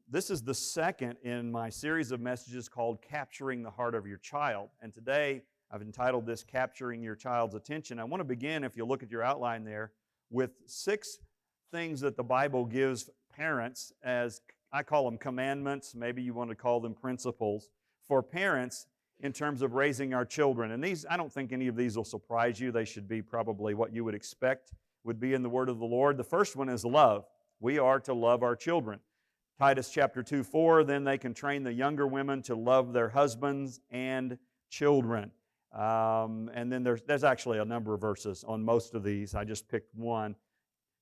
This is the second in my series of messages called Capturing the Heart of Your Child. And today I've entitled this Capturing Your Child's Attention. I want to begin, if you look at your outline there, with 6 things that the Bible gives parents as, I call them commandments, maybe you want to call them principles, for parents in terms of raising our children. And these, I don't think any of these will surprise you. They should be probably what you would expect would be in the Word of the Lord. The first one is love. We are to love our children. Titus chapter 2:4, then they can train the younger women to love their husbands and children. And then there's actually a number of verses on most of these. I just picked one.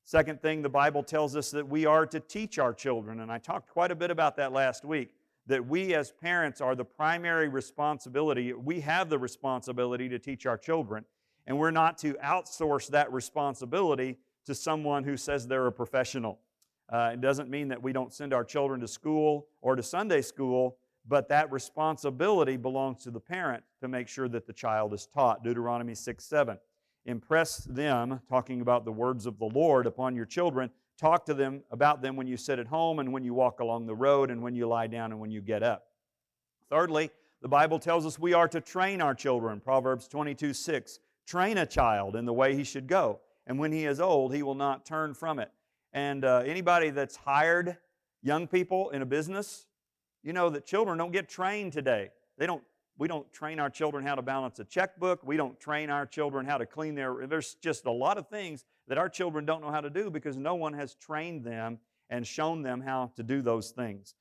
Second thing, the Bible tells us that we are to teach our children, and I talked quite a bit about that last week, that we as parents are the primary responsibility. We have the responsibility to teach our children, and we're not to outsource that responsibility to someone who says they're a professional. It doesn't mean that we don't send our children to school or to Sunday school, but that responsibility belongs to the parent to make sure that the child is taught. Deuteronomy 6:7. Impress them, talking about the words of the Lord, upon your children. Talk to them about them when you sit at home and when you walk along the road and when you lie down and when you get up. Thirdly, the Bible tells us we are to train our children. Proverbs 22:6. Train a child in the way he should go, and when he is old, he will not turn from it. And anybody that's hired young people in a business, you know that children don't get trained today. We don't train our children how to balance a checkbook. We don't train our children how to clean there's just a lot of things that our children don't know how to do because no one has trained them and shown them how to do those things.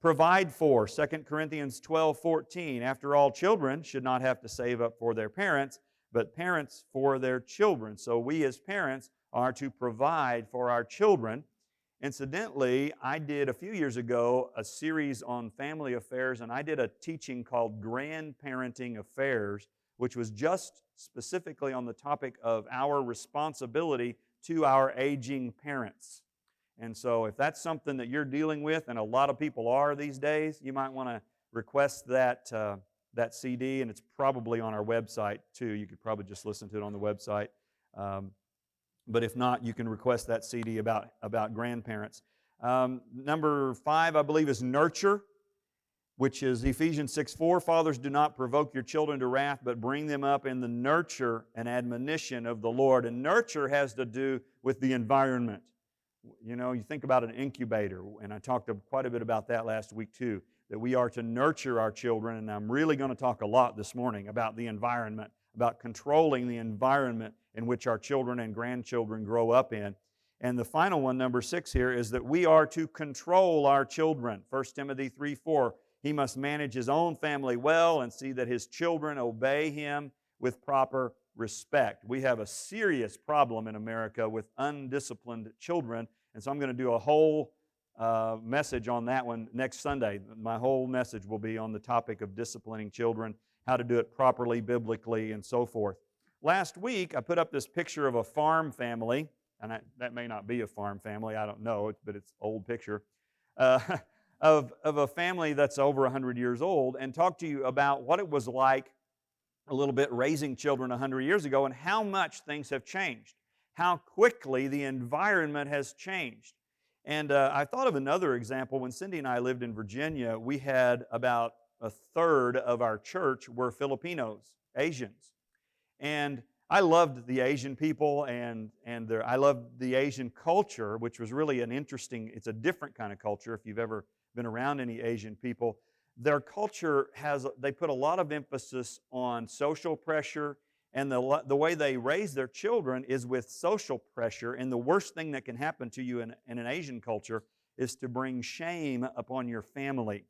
Provide for, 2 Corinthians 12:14. After all, children should not have to save up for their parents, but parents for their children. So we as parents are to provide for our children. Incidentally, I did a few years ago a series on family affairs, and I did a teaching called Grandparenting Affairs, which was just specifically on the topic of our responsibility to our aging parents. And so if that's something that you're dealing with, and a lot of people are these days, you might want to request that CD, and it's probably on our website too. You could probably just listen to it on the website. But if not, you can request that CD about grandparents. Number 5, I believe, is nurture, which is Ephesians 6:4. Fathers, do not provoke your children to wrath, but bring them up in the nurture and admonition of the Lord. And nurture has to do with the environment. You know, you think about an incubator, and I talked quite a bit about that last week too, that we are to nurture our children, and I'm really going to talk a lot this morning about the environment, about controlling the environment in which our children and grandchildren grow up in. And the final one, number 6 here, is that we are to control our children. 1 Timothy 3:4, he must manage his own family well and see that his children obey him with proper respect. We have a serious problem in America with undisciplined children, and so I'm going to do a whole message on that one next Sunday. My whole message will be on the topic of disciplining children, how to do it properly, biblically, and so forth. Last week, I put up this picture of a farm family, and that may not be a farm family, I don't know, but it's an old picture, of a family that's over 100 years old, and talk to you about what it was like a little bit raising children 100 years ago and how much things have changed, how quickly the environment has changed. And I thought of another example. When Cindy and I lived in Virginia, we had about a third of our church were Filipinos, Asians. And I loved the Asian people, and I loved the Asian culture, which was really it's a different kind of culture if you've ever been around any Asian people. Their culture they put a lot of emphasis on social pressure, and the way they raise their children is with social pressure, and the worst thing that can happen to you in an Asian culture is to bring shame upon your family,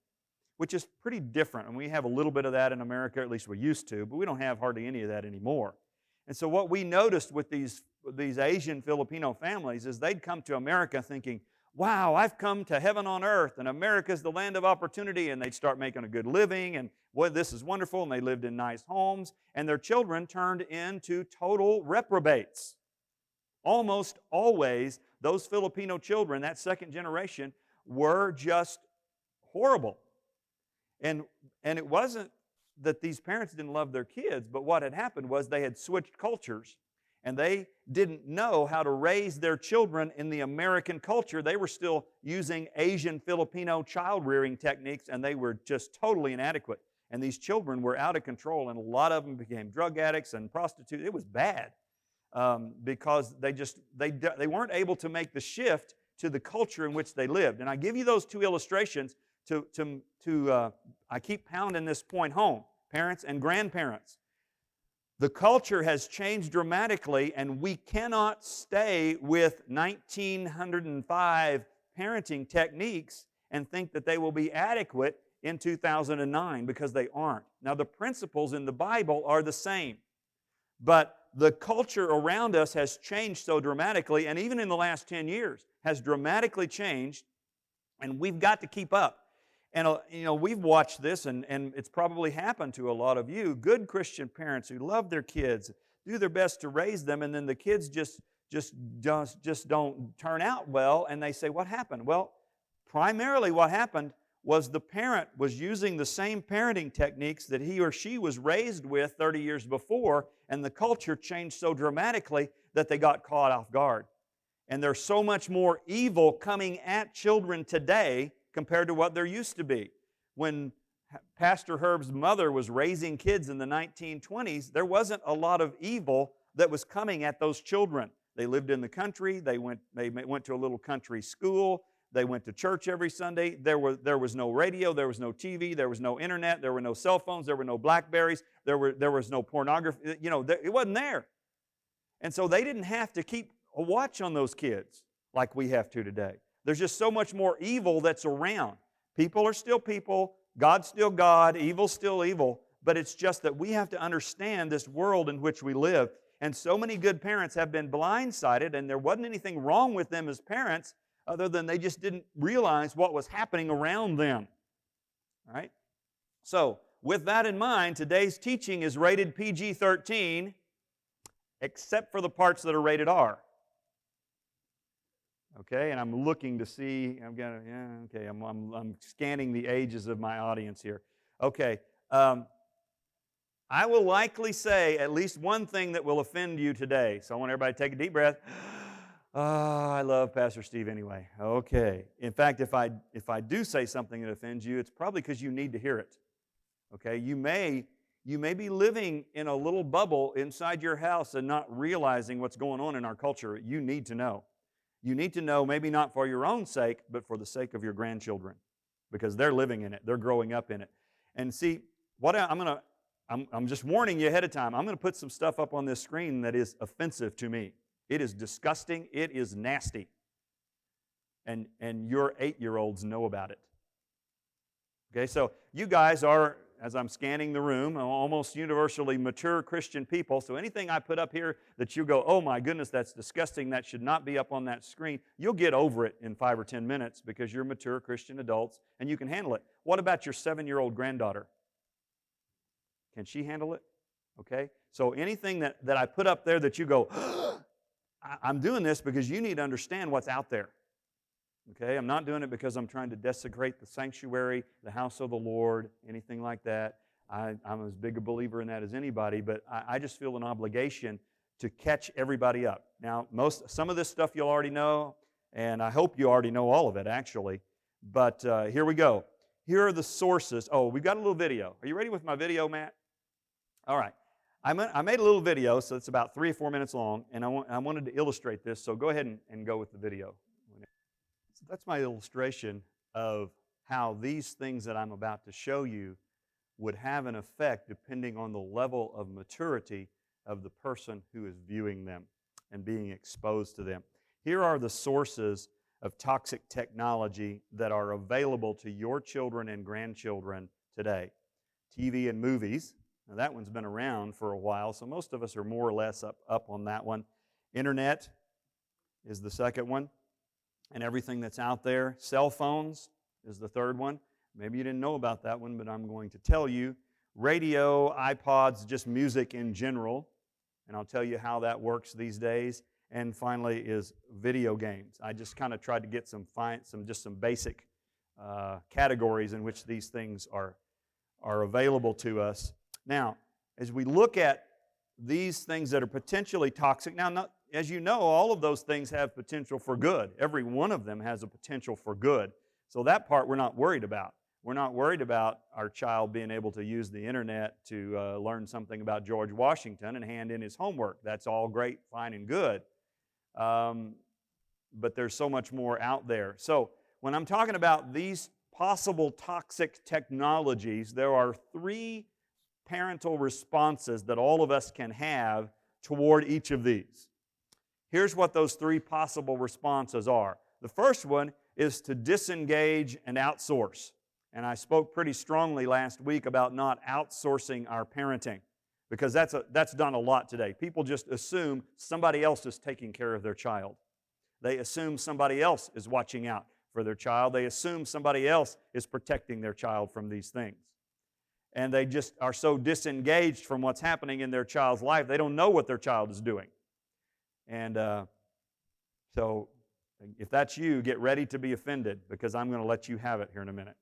which is pretty different. And we have a little bit of that in America, at least we used to, but we don't have hardly any of that anymore. And so what we noticed with these Asian Filipino families is they'd come to America thinking, wow, I've come to heaven on earth, and America's the land of opportunity, and they'd start making a good living, and boy, this is wonderful, and they lived in nice homes, and their children turned into total reprobates. Almost always, those Filipino children, that second generation, were just horrible. And it wasn't that these parents didn't love their kids, but what had happened was they had switched cultures, and they didn't know how to raise their children in the American culture. They were still using Asian Filipino child-rearing techniques, and they were just totally inadequate. And these children were out of control, and a lot of them became drug addicts and prostitutes. It was bad because they weren't able to make the shift to the culture in which they lived. And I give you those two illustrations I keep pounding this point home, parents and grandparents. The culture has changed dramatically, and we cannot stay with 1905 parenting techniques and think that they will be adequate in 2009, because they aren't. Now, the principles in the Bible are the same, but the culture around us has changed so dramatically, and even in the last 10 years has dramatically changed, and we've got to keep up. And we've watched this, and it's probably happened to a lot of you, good Christian parents who love their kids, do their best to raise them, and then the kids just don't turn out well, and they say, what happened? Well, primarily what happened was the parent was using the same parenting techniques that he or she was raised with 30 years before, and the culture changed so dramatically that they got caught off guard. And there's so much more evil coming at children today compared to what there used to be. When Pastor Herb's mother was raising kids in the 1920s, there wasn't a lot of evil that was coming at those children. They lived in the country. They went to a little country school. They went to church every Sunday. There was no radio. There was no TV. There was no internet. There were no cell phones. There were no Blackberries. There was no pornography. It wasn't there. And so they didn't have to keep a watch on those kids like we have to today. There's just so much more evil that's around. People are still people. God's still God. Evil's still evil. But it's just that we have to understand this world in which we live. And so many good parents have been blindsided, and there wasn't anything wrong with them as parents other than they just didn't realize what was happening around them. All right? So, with that in mind, today's teaching is rated PG-13, except for the parts that are rated R. Okay, and I'm looking to see, I'm scanning the ages of my audience here. Okay, I will likely say at least one thing that will offend you today. So I want everybody to take a deep breath. Oh, I love Pastor Steve anyway. Okay. In fact, if I do say something that offends you, it's probably because you need to hear it. Okay, you may be living in a little bubble inside your house and not realizing what's going on in our culture. You need to know. You need to know, maybe not for your own sake, but for the sake of your grandchildren, because they're living in it. They're growing up in it. And see, I'm just warning you ahead of time. I'm going to put some stuff up on this screen that is offensive to me. It is disgusting. It is nasty. And your 8-year-olds know about it. Okay, so you guys are, as I'm scanning the room, almost universally mature Christian people. So anything I put up here that you go, oh my goodness, that's disgusting, that should not be up on that screen, you'll get over it in 5 or 10 minutes because you're mature Christian adults and you can handle it. What about your 7-year-old granddaughter? Can she handle it? Okay? So anything that I put up there that you go, I'm doing this because you need to understand what's out there. Okay? I'm not doing it because I'm trying to desecrate the sanctuary, the house of the Lord, anything like that. I'm as big a believer in that as anybody, but I just feel an obligation to catch everybody up. Now, some of this stuff you'll already know, and I hope you already know all of it, actually. But here we go. Here are the sources. Oh, we've got a little video. Are you ready with my video, Matt? All right. I made a little video, so it's about 3 or 4 minutes long, and I wanted to illustrate this, so go ahead and go with the video. So that's my illustration of how these things that I'm about to show you would have an effect depending on the level of maturity of the person who is viewing them and being exposed to them. Here are the sources of toxic technology that are available to your children and grandchildren today. TV and movies. Now that one's been around for a while, so most of us are more or less up on that one. Internet is the second one, and everything that's out there. Cell phones is the third one. Maybe you didn't know about that one, but I'm going to tell you. Radio, iPods, just music in general, and I'll tell you how that works these days. And finally is video games. I just kind of tried to get some basic categories in which these things are available to us. Now, as we look at these things that are potentially toxic. Now, as you know, all of those things have potential for good. Every one of them has a potential for good. So that part we're not worried about. We're not worried about our child being able to use the internet to learn something about George Washington and hand in his homework. That's all great, fine, and good. But there's so much more out there. So when I'm talking about these possible toxic technologies, there are 3 parental responses that all of us can have toward each of these. Here's what those 3 possible responses are. The first one is to disengage and outsource. And I spoke pretty strongly last week about not outsourcing our parenting, because that's done a lot today. People just assume somebody else is taking care of their child. They assume somebody else is watching out for their child. They assume somebody else is protecting their child from these things. And they just are so disengaged from what's happening in their child's life, they don't know what their child is doing. And so if that's you, get ready to be offended, because I'm going to let you have it here in a minute.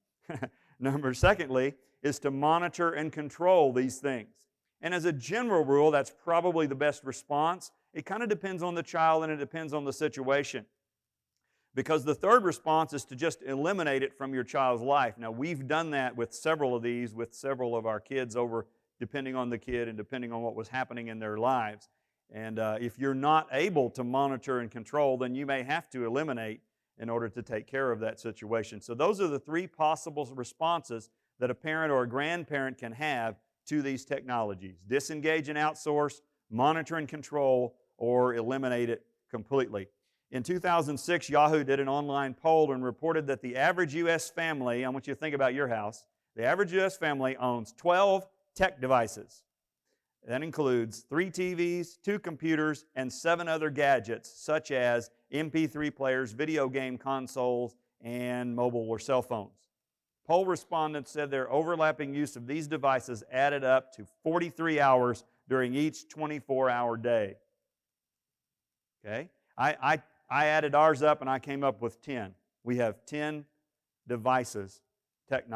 Secondly, is to monitor and control these things. And as a general rule, that's probably the best response. It kind of depends on the child and it depends on the situation. Because the third response is to just eliminate it from your child's life. Now, we've done that with several of these, with several of our kids over, depending on the kid and depending on what was happening in their lives. And if you're not able to monitor and control, then you may have to eliminate in order to take care of that situation. So those are the 3 possible responses that a parent or a grandparent can have to these technologies: disengage and outsource, monitor and control, or eliminate it completely. In 2006, Yahoo did an online poll and reported that the average U.S. family, I want you to think about your house, the average U.S. family owns 12 tech devices. That includes 3 TVs, 2 computers, and 7 other gadgets, such as MP3 players, video game consoles, and mobile or cell phones. Poll respondents said their overlapping use of these devices added up to 43 hours during each 24-hour day. Okay? I added ours up and I came up with 10. We have 10 devices, tech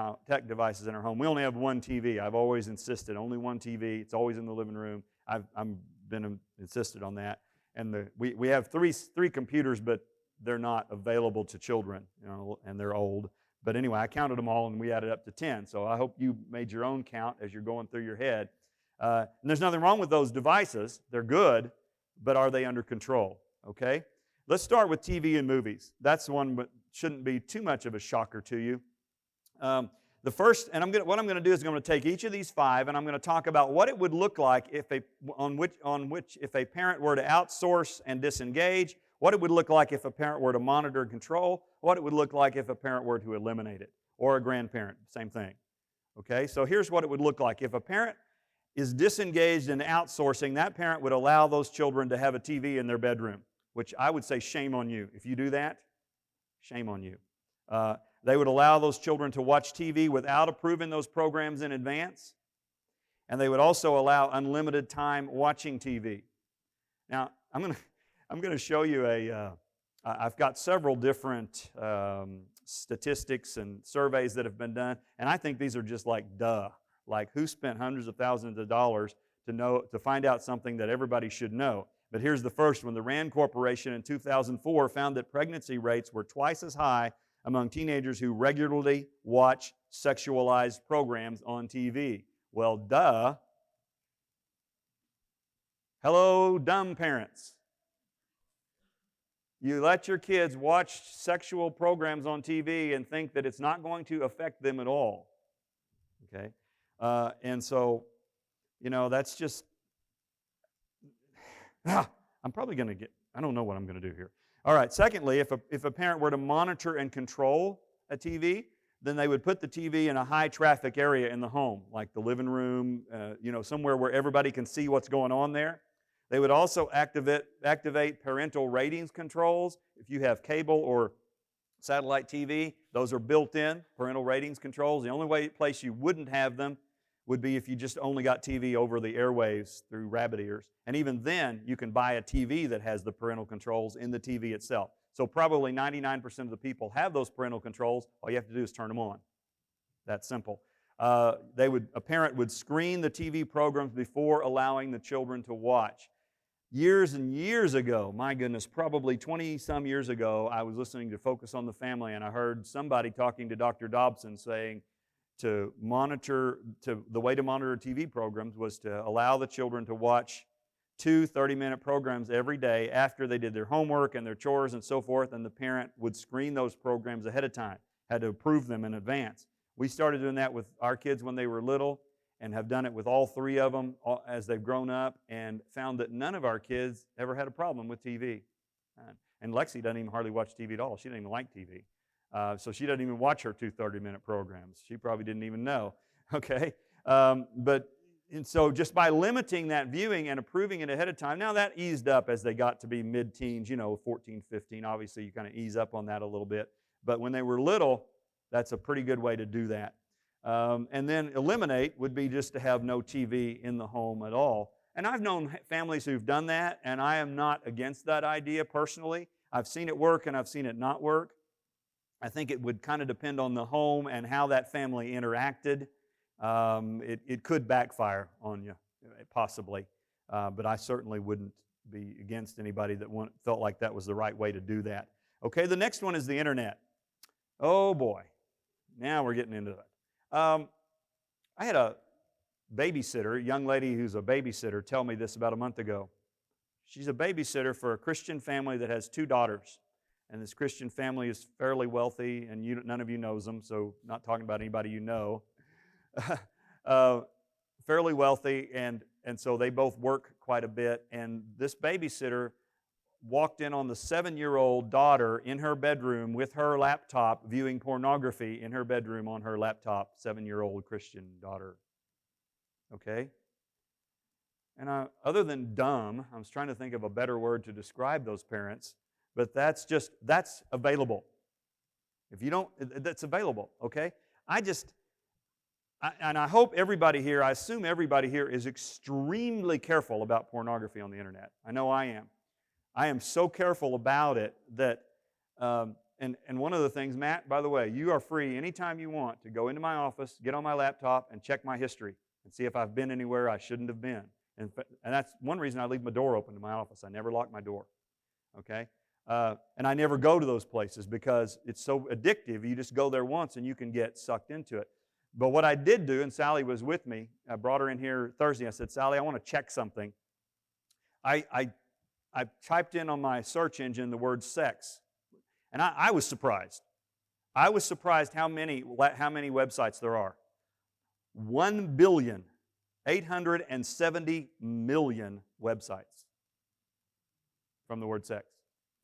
devices in our home. We only have 1 TV. I've always insisted, only 1 TV. It's always in the living room. I've been insisted on that. And we have three computers, but they're not available to children, and they're old. But anyway, I counted them all, and we added up to 10. So I hope you made your own count as you're going through your head. And there's nothing wrong with those devices. They're good, but are they under control? Okay? Let's start with TV and movies. That's one that shouldn't be too much of a shocker to you. The first, and what I'm going to do is I'm going to take each of these 5, and I'm going to talk about what it would look like if if a parent were to outsource and disengage, what it would look like if a parent were to monitor and control, what it would look like if a parent were to eliminate it, or a grandparent, same thing. Okay, so here's what it would look like. If a parent is disengaged and outsourcing, that parent would allow those children to have a TV in their bedroom, which I would say shame on you. If you do that, shame on you. They would allow those children to watch TV without approving those programs in advance. And they would also allow unlimited time watching TV. Now, I'm going to show you I've got several different statistics and surveys that have been done, and I think these are just like duh. Like, who spent hundreds of thousands of dollars to find out something that everybody should know? But here's the first one. The RAND Corporation in 2004 found that pregnancy rates were twice as high among teenagers who regularly watch sexualized programs on TV. Well, duh. Hello, dumb parents. You let your kids watch sexual programs on TV and think that it's not going to affect them at all. Okay? And so, that's just, I'm probably going to I don't know what I'm going to do here. All right, secondly, if a parent were to monitor and control a TV, then they would put the TV in a high traffic area in the home, like the living room, somewhere where everybody can see what's going on there. They would also activate parental ratings controls. If you have cable or satellite TV, those are built-in parental ratings controls. The only place you wouldn't have them would be if you just only got TV over the airwaves through rabbit ears. And even then, you can buy a TV that has the parental controls in the TV itself. So probably 99% of the people have those parental controls. All you have to do is turn them on. That's simple. A parent would screen the TV programs before allowing the children to watch. Years and years ago, my goodness, probably 20-some years ago, I was listening to Focus on the Family, and I heard somebody talking to Dr. Dobson saying the way to monitor TV programs was to allow the children to watch 2 30-minute programs every day after they did their homework and their chores and so forth, and the parent would screen those programs ahead of time, had to approve them in advance. We started doing that with our kids when they were little, and have done it with all 3 of them as they've grown up, and found that none of our kids ever had a problem with TV. And Lexi doesn't even hardly watch TV at all. She doesn't even like TV. So she doesn't even watch her 2 30-minute programs. She probably didn't even know, okay? And so just by limiting that viewing and approving it ahead of time, now that eased up as they got to be mid-teens, 14, 15. Obviously, you kind of ease up on that a little bit. But when they were little, that's a pretty good way to do that. And then eliminate would be just to have no TV in the home at all. And I've known families who've done that, and I am not against that idea personally. I've seen it work and I've seen it not work. I think it would kind of depend on the home and how that family interacted. It could backfire on you, possibly. But I certainly wouldn't be against anybody that felt like that was the right way to do that. Okay, the next one is the internet. Oh boy, now we're getting into it. I had a babysitter, a young lady who's a babysitter, tell me this about a month ago. She's a babysitter for a Christian family that has 2 daughters. And this Christian family is fairly wealthy, and none of you knows them, so not talking about anybody you know. Fairly wealthy, and so they both work quite a bit. And this babysitter walked in on the 7-year-old daughter in her bedroom with her laptop, viewing pornography in her bedroom on her laptop, 7-year-old Christian daughter. Okay? And other than dumb, I was trying to think of a better word to describe those parents, but that's available. If you don't, that's available, okay? I hope everybody here, I assume everybody here is extremely careful about pornography on the internet. I know I am. I am so careful about it that, and one of the things, Matt, by the way, you are free anytime you want to go into my office, get on my laptop, and check my history and see if I've been anywhere I shouldn't have been. And that's one reason I leave my door open to my office. I never lock my door, okay? And I never go to those places because it's so addictive. You just go there once and you can get sucked into it. But what I did do, and Sally was with me, I brought her in here Thursday. I said, Sally, I want to check something. I typed in on my search engine the word sex, and I was surprised. I was surprised how many websites there are. 1,870,000,000 websites from the word sex.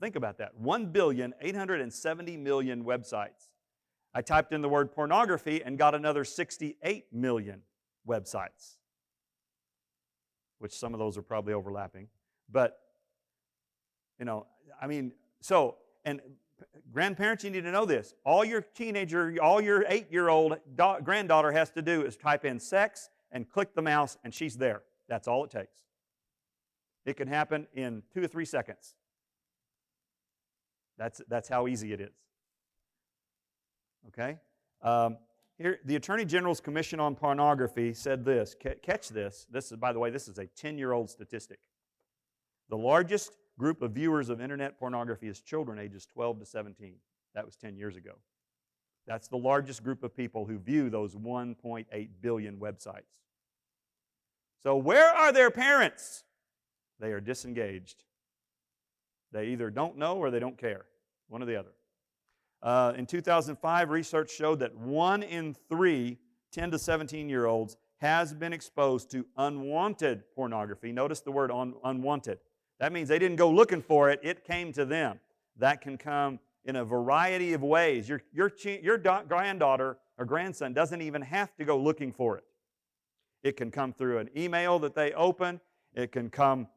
Think about that. 1,870,000,000 websites. I typed in the word pornography and got another 68 million websites, which some of those are probably overlapping. But, and grandparents, you need to know this. All your 8-year-old granddaughter has to do is type in sex and click the mouse, and she's there. That's all it takes. It can happen in 2 or 3 seconds. That's how easy it is. Okay? Here, the Attorney General's Commission on Pornography said this. Catch this. By the way, this is a 10-year-old statistic. The largest group of viewers of internet pornography is children ages 12 to 17. That was 10 years ago. That's the largest group of people who view those 1.8 billion websites. So where are their parents? They are disengaged. They either don't know or they don't care. One or the other. In 2005, research showed that 1 in 3 10 to 17-year-olds has been exposed to unwanted pornography. Notice the word unwanted. That means they didn't go looking for it. It came to them. That can come in a variety of ways. Your granddaughter or grandson doesn't even have to go looking for it. It can come through an email that they open. It can come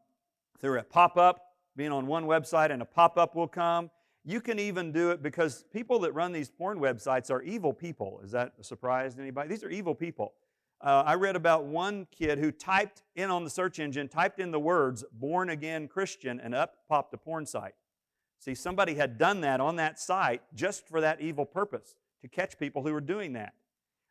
through a pop-up, being on one website and a pop-up will come. You can even do it because people that run these porn websites are evil people. Is that a surprise to anybody? These are evil people. I read about one kid who typed in on the search engine, typed in the words, born again Christian, and up popped a porn site. See, somebody had done that on that site just for that evil purpose, to catch people who were doing that.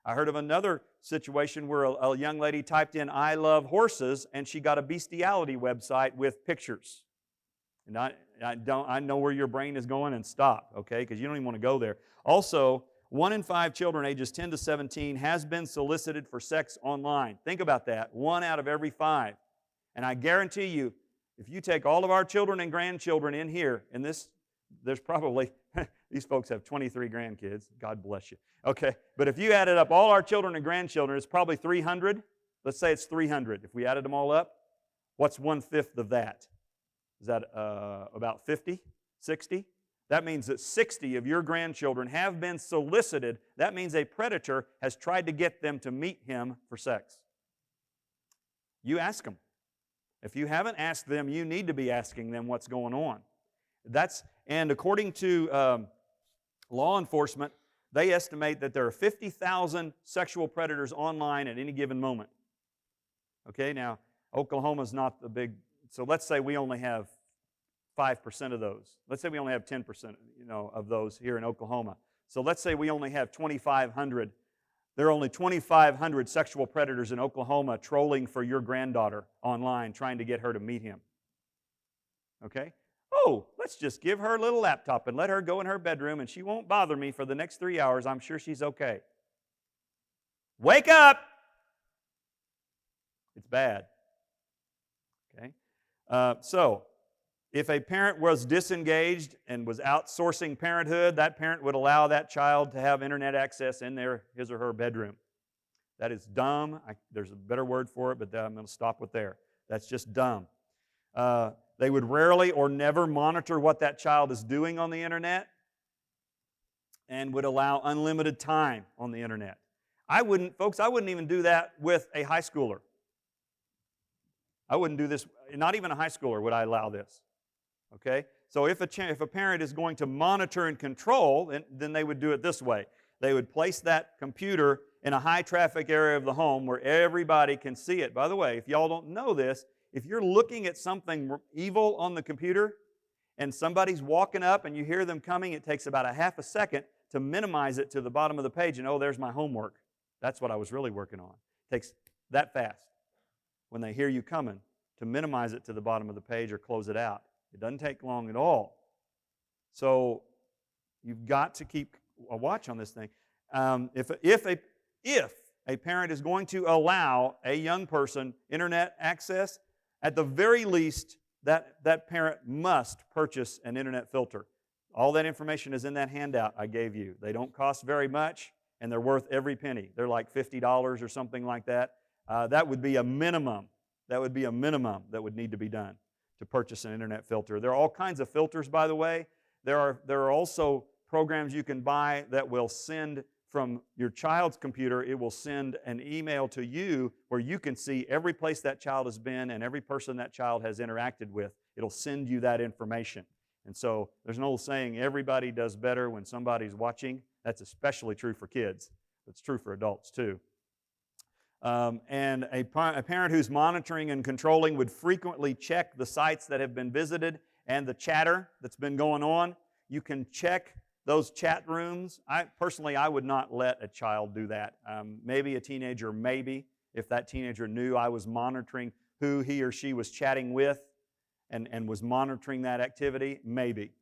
I heard of another situation where a young lady typed in, "I love horses," and she got a bestiality website with pictures. And I know where your brain is going, and stop, okay, because you don't even want to go there. Also, 1 in 5 children ages 10 to 17 has been solicited for sex online. Think about that, 1 out of every 5. And I guarantee you, if you take all of our children and grandchildren in here, and there's probably, these folks have 23 grandkids, God bless you. Okay, but if you added up all our children and grandchildren, it's probably 300. Let's say it's 300. If we added them all up, what's 1/5 of that? Is that about 50, 60? That means that 60 of your grandchildren have been solicited. That means a predator has tried to get them to meet him for sex. You ask them. If you haven't asked them, you need to be asking them what's going on. And according to law enforcement, they estimate that there are 50,000 sexual predators online at any given moment. Okay, now, Oklahoma's not the big, so let's say we only have 5% of those. Let's say we only have 10%, of those here in Oklahoma. So let's say we only have 2,500. There are only 2,500 sexual predators in Oklahoma trolling for your granddaughter online, trying to get her to meet him. Okay? Oh, let's just give her a little laptop and let her go in her bedroom, and she won't bother me for the next 3 hours. I'm sure she's okay. Wake up! It's bad. Okay? So, if a parent was disengaged and was outsourcing parenthood, that parent would allow that child to have internet access in his or her bedroom. That is dumb. There's a better word for it, but I'm going to stop with there. That's just dumb. They would rarely or never monitor what that child is doing on the internet and would allow unlimited time on the internet. I wouldn't even do that with a high schooler. I wouldn't do this, not even a high schooler would I allow this. Okay? So if a parent is going to monitor and control, then they would do it this way. They would place that computer in a high traffic area of the home where everybody can see it. By the way, if y'all don't know this, if you're looking at something evil on the computer and somebody's walking up and you hear them coming, it takes about a half a second to minimize it to the bottom of the page and, oh, there's my homework. That's what I was really working on. It takes that fast when they hear you coming to minimize it to the bottom of the page or close it out. It doesn't take long at all. So you've got to keep a watch on this thing. If a parent is going to allow a young person internet access, at the very least, that parent must purchase an internet filter. All that information is in that handout I gave you. They don't cost very much, and they're worth every penny. They're like $50 or something like that. That would be a minimum. That would be a minimum that would need to be done to purchase an internet filter. There are all kinds of filters, by the way. There are also programs you can buy that will send from your child's computer, it will send an email to you where you can see every place that child has been and every person that child has interacted with. It'll send you that information. And so there's an old saying, everybody does better when somebody's watching. That's especially true for kids. It's true for adults too. And a parent who's monitoring and controlling would frequently check the sites that have been visited and the chatter that's been going on. You can check those chat rooms. I would not let a child do that. Maybe a teenager, maybe, if that teenager knew I was monitoring who he or she was chatting with and was monitoring that activity, maybe,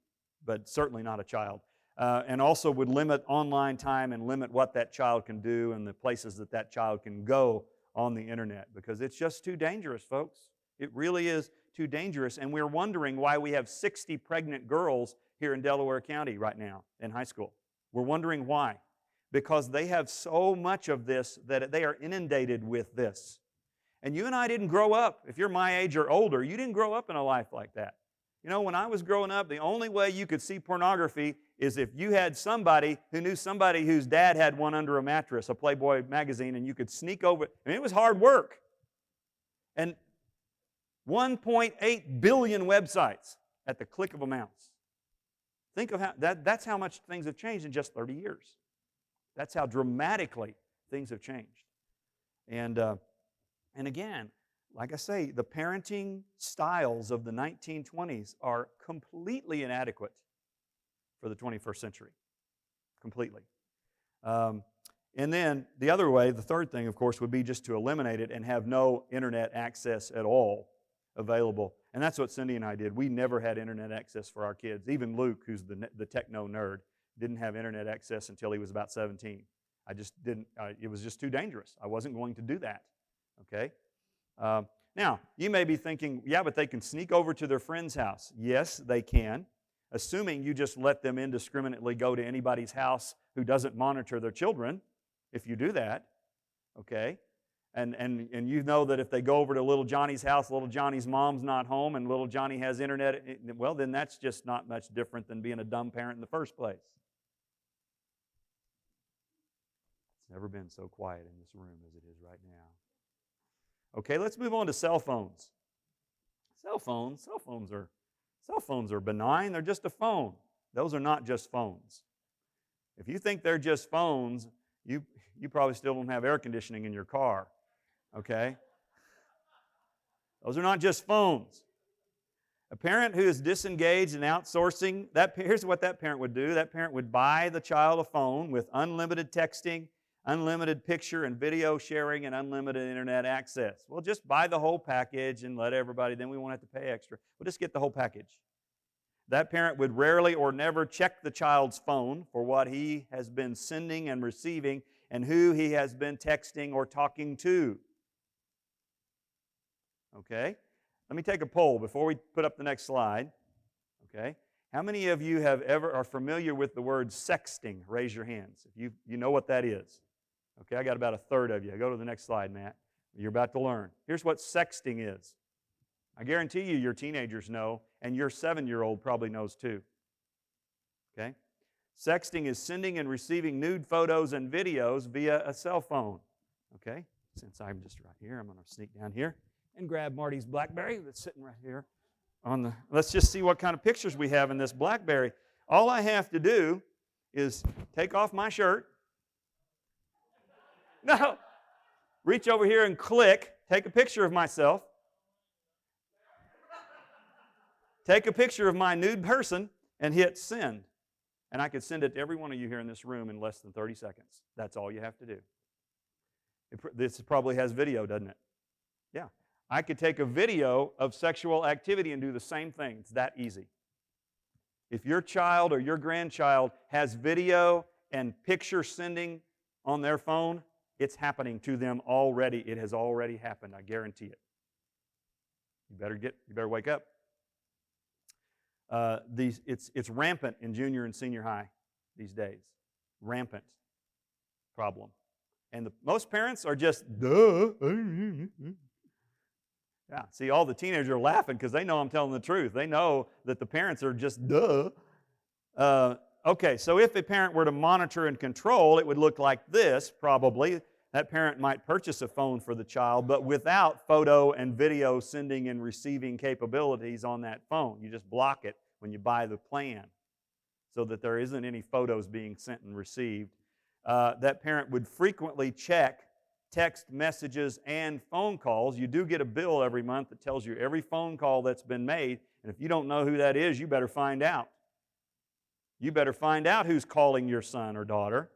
but certainly not a child. And also would limit online time and limit what that child can do and the places that child can go on the internet, because it's just too dangerous, folks. It really is too dangerous, and we're wondering why we have 60 pregnant girls here in Delaware County right now in high school. We're wondering why. Because they have so much of this that they are inundated with this. And you and I didn't grow up, if you're my age or older, you didn't grow up in a life like that. You know, when I was growing up, the only way you could see pornography is if you had somebody who knew somebody whose dad had one under a mattress, a Playboy magazine, and you could sneak over. I mean, it was hard work. And 1.8 billion websites at the click of a mouse. Think of that's how much things have changed in just 30 years. That's how dramatically things have changed. And again, like I say, the parenting styles of the 1920s are completely inadequate for the 21st century. Completely. And then the other way, the third thing, of course, would be just to eliminate it and have no internet access at all available. And that's what Cindy and I did. We never had internet access for our kids. Even Luke, who's the techno nerd, didn't have internet access until he was about 17. I just didn't, it was just too dangerous. I wasn't going to do that, okay? Now, you may be thinking, yeah, but they can sneak over to their friend's house. Yes, they can, assuming you just let them indiscriminately go to anybody's house who doesn't monitor their children. If you do that, okay? And you know that if they go over to little Johnny's house, little Johnny's mom's not home, and little Johnny has internet, well, then that's just not much different than being a dumb parent in the first place. It's never been so quiet in this room as it is right now. Okay, let's move on to cell phones. Cell phones are benign. They're just a phone. Those are not just phones. If you think they're just phones, you probably still don't have air conditioning in your car, okay? Those are not just phones. A parent who is disengaged and outsourcing, here's what that parent would do. That parent would buy the child a phone with unlimited texting, unlimited picture and video sharing, and unlimited internet access. Well, just buy the whole package and let everybody, then we won't have to pay extra. We'll just get the whole package. That parent would rarely or never check the child's phone for what he has been sending and receiving and who he has been texting or talking to. Okay? Let me take a poll before we put up the next slide. Okay? How many of you are familiar with the word sexting? Raise your hands if you know what that is. Okay, I got about a third of you. Go to the next slide, Matt. You're about to learn. Here's what sexting is. I guarantee you your teenagers know, and your 7-year-old probably knows too. Okay? Sexting is sending and receiving nude photos and videos via a cell phone. Okay? Since I'm just right here, I'm going to sneak down here and grab Marty's BlackBerry that's sitting right here let's just see what kind of pictures we have in this BlackBerry. All I have to do is take off my shirt. No. Reach over here and click. Take a picture of myself. Take a picture of my nude person and hit send. And I could send it to every one of you here in this room in less than 30 seconds. That's all you have to do. This probably has video, doesn't it? Yeah. I could take a video of sexual activity and do the same thing. It's that easy. If your child or your grandchild has video and picture sending on their phone, it's happening to them already. It has already happened. I guarantee it. You better wake up. It's rampant in junior and senior high these days. Rampant problem. And most parents are just, duh. Yeah, see, all the teenagers are laughing because they know I'm telling the truth. They know that the parents are just, duh. Okay, so if a parent were to monitor and control, it would look like this, probably. That parent might purchase a phone for the child, but without photo and video sending and receiving capabilities on that phone. You just block it when you buy the plan so that there isn't any photos being sent and received. That parent would frequently check text messages and phone calls. You do get a bill every month that tells you every phone call that's been made, and if you don't know who that is, you better find out. You better find out who's calling your son or daughter.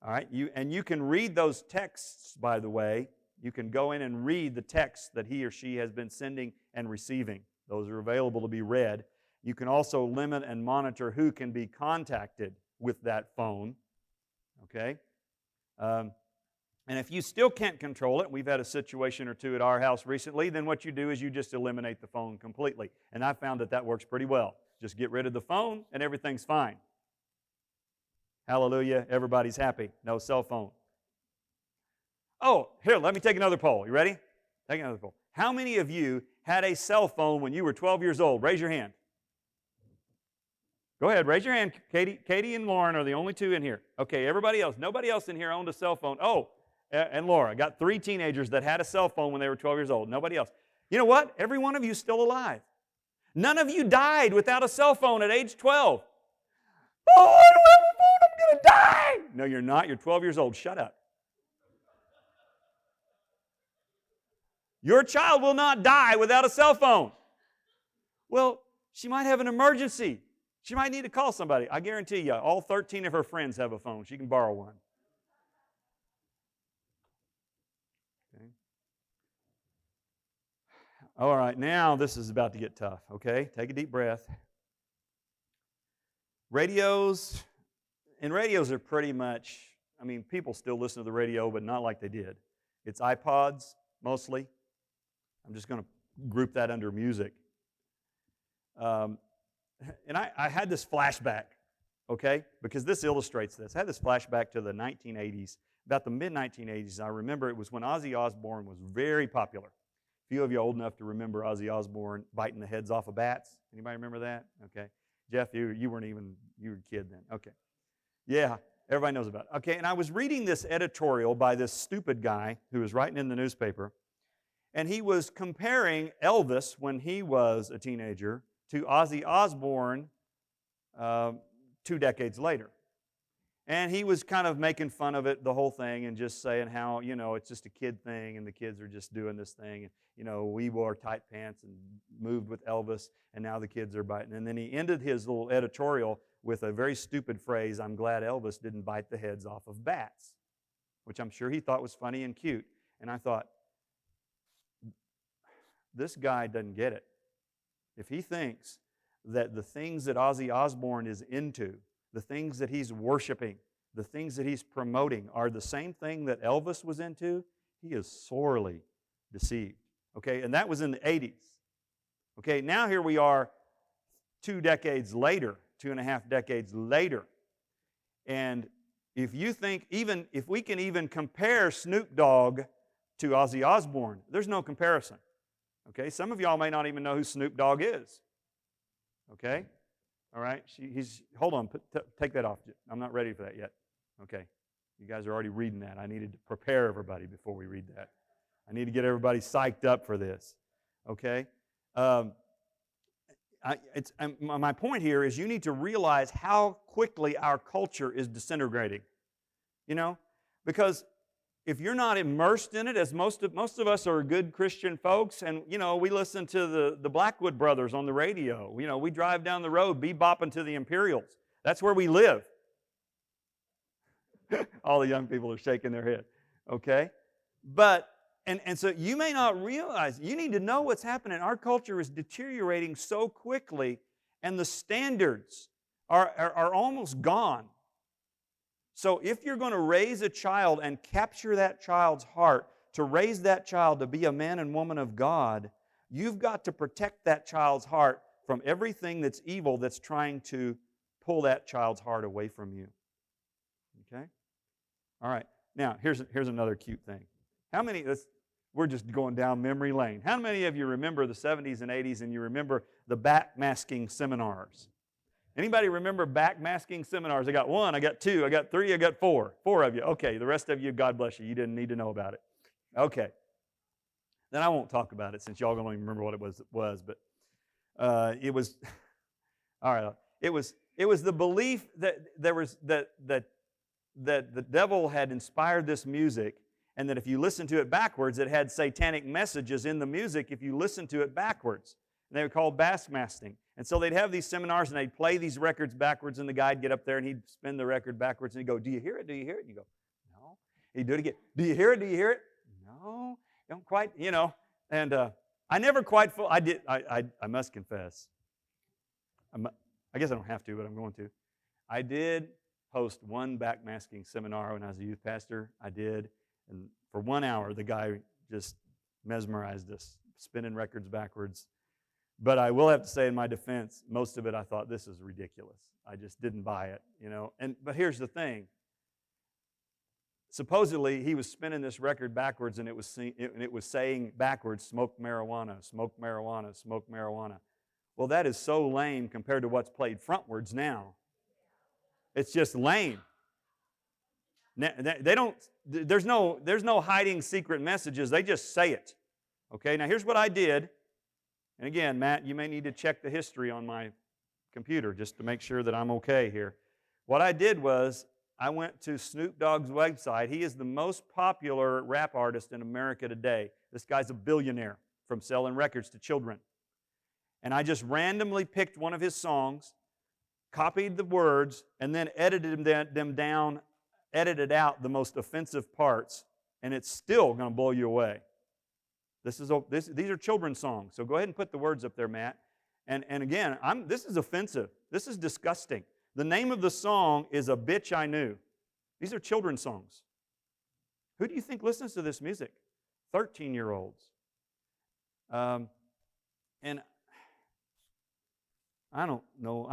All right, you can read those texts, by the way. You can go in and read the texts that he or she has been sending and receiving. Those are available to be read. You can also limit and monitor who can be contacted with that phone. Okay? And if you still can't control it, we've had a situation or two at our house recently, then what you do is you just eliminate the phone completely. And I found that works pretty well. Just get rid of the phone and everything's fine. Hallelujah, everybody's happy. No cell phone. Oh, here, let me take another poll. You ready? Take another poll. How many of you had a cell phone when you were 12 years old? Raise your hand. Go ahead, raise your hand. Katie and Lauren are the only two in here. Okay, everybody else. Nobody else in here owned a cell phone. Oh, and Laura. Got 3 teenagers that had a cell phone when they were 12 years old. Nobody else. You know what? Every one of you is still alive. None of you died without a cell phone at age 12. Oh, I don't have a phone. I'm going to die. No, you're not. You're 12 years old. Shut up. Your child will not die without a cell phone. Well, she might have an emergency. She might need to call somebody. I guarantee you, all 13 of her friends have a phone. She can borrow one. All right, now this is about to get tough, okay? Take a deep breath. Radios are pretty much, people still listen to the radio, but not like they did. It's iPods, mostly. I'm just going to group that under music. And I had this flashback, okay? Because this illustrates this. I had this flashback to the 1980s. About the mid-1980s, I remember it was when Ozzy Osbourne was very popular. A few of you are old enough to remember Ozzy Osbourne biting the heads off of bats. Anybody remember that? Okay. Jeff, you weren't even, you were a kid then. Okay. Yeah, everybody knows about it. Okay, and I was reading this editorial by this stupid guy who was writing in the newspaper, and he was comparing Elvis when he was a teenager to Ozzy Osbourne 2 decades later. And he was kind of making fun of it, the whole thing, and just saying how, it's just a kid thing, and the kids are just doing this thing. And, we wore tight pants and moved with Elvis, and now the kids are biting. And then he ended his little editorial with a very stupid phrase, "I'm glad Elvis didn't bite the heads off of bats," which I'm sure he thought was funny and cute. And I thought, this guy doesn't get it. If he thinks that the things that Ozzy Osbourne is into, the things that he's worshiping, the things that he's promoting are the same thing that Elvis was into, he is sorely deceived. Okay, and that was in the 80s. Okay, now here we are 2 decades later, 2.5 decades later. And if you think, even if we can even compare Snoop Dogg to Ozzy Osbourne, there's no comparison. Okay, some of y'all may not even know who Snoop Dogg is. Okay? All right, hold on, take that off. I'm not ready for that yet. Okay, you guys are already reading that. I needed to prepare everybody before we read that. I need to get everybody psyched up for this. Okay? My point here is you need to realize how quickly our culture is disintegrating. Because if you're not immersed in it, as most of us are good Christian folks, and we listen to the Blackwood Brothers on the radio. We drive down the road bebopping to the Imperials. That's where we live. All the young people are shaking their head. Okay? But and so you may not realize, you need to know what's happening. Our culture is deteriorating so quickly, and the standards are almost gone. So if you're going to raise a child and capture that child's heart, to raise that child to be a man and woman of God, you've got to protect that child's heart from everything that's evil that's trying to pull that child's heart away from you. Okay? All right. Now, here's another cute thing. We're just going down memory lane. How many of you remember the 70s and 80s and you remember the backmasking seminars? Anybody remember backmasking seminars? I got 1, I got 2, I got 3, I got 4. 4 of you. Okay, the rest of you, God bless you. You didn't need to know about it. Okay. Then I won't talk about it since y'all don't even remember what it was. But it was, all right. It was the belief that that the devil had inspired this music, and that if you listen to it backwards, it had satanic messages in the music if you listen to it backwards. And they were called backmasking. And so they'd have these seminars, and they'd play these records backwards, and the guy'd get up there, and he'd spin the record backwards, and he'd go, "Do you hear it? Do you hear it?" And you go, "No." He'd do it again. "Do you hear it? Do you hear it?" "No, don't quite, And I never quite I must confess. I guess I don't have to, but I'm going to. I did host one backmasking seminar when I was a youth pastor. I did. And for 1 hour, the guy just mesmerized us, spinning records backwards. But I will have to say in my defense, most of it I thought, this is ridiculous. I just didn't buy it, But here's the thing. Supposedly, he was spinning this record backwards, and it was saying backwards, "Smoke marijuana, smoke marijuana, smoke marijuana." Well, that is so lame compared to what's played frontwards now. It's just lame. They don't. There's no hiding secret messages. They just say it. Okay. Now here's what I did. And again, Matt, you may need to check the history on my computer just to make sure that I'm okay here. What I did was I went to Snoop Dogg's website. He is the most popular rap artist in America today. This guy's a billionaire from selling records to children. And I just randomly picked one of his songs, copied the words, and then edited them down, edited out the most offensive parts, and it's still going to blow you away. These are children's songs. So go ahead and put the words up there, Matt. And again, this is offensive. This is disgusting. The name of the song is A Bitch I Knew. These are children's songs. Who do you think listens to this music? 13-year-olds. And I don't know.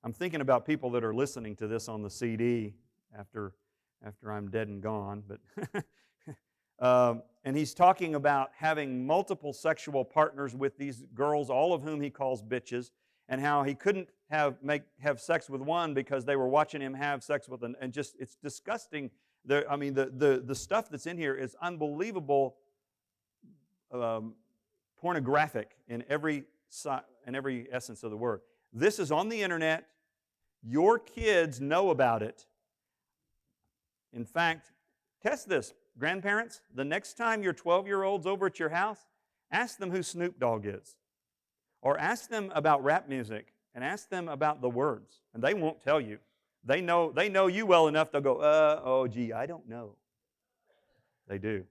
I'm thinking about people that are listening to this on the CD after I'm dead and gone. But and he's talking about having multiple sexual partners with these girls, all of whom he calls bitches, and how he couldn't have sex with one because they were watching him have sex with an, and just it's disgusting. The stuff that's in here is unbelievable, pornographic in every essence of the word. This is on the internet. Your kids know about it. In fact, test this. Grandparents, the next time your 12-year-old's over at your house, ask them who Snoop Dogg is. Or ask them about rap music and ask them about the words. And they won't tell you. They know you well enough, they'll go, gee, I don't know. They do.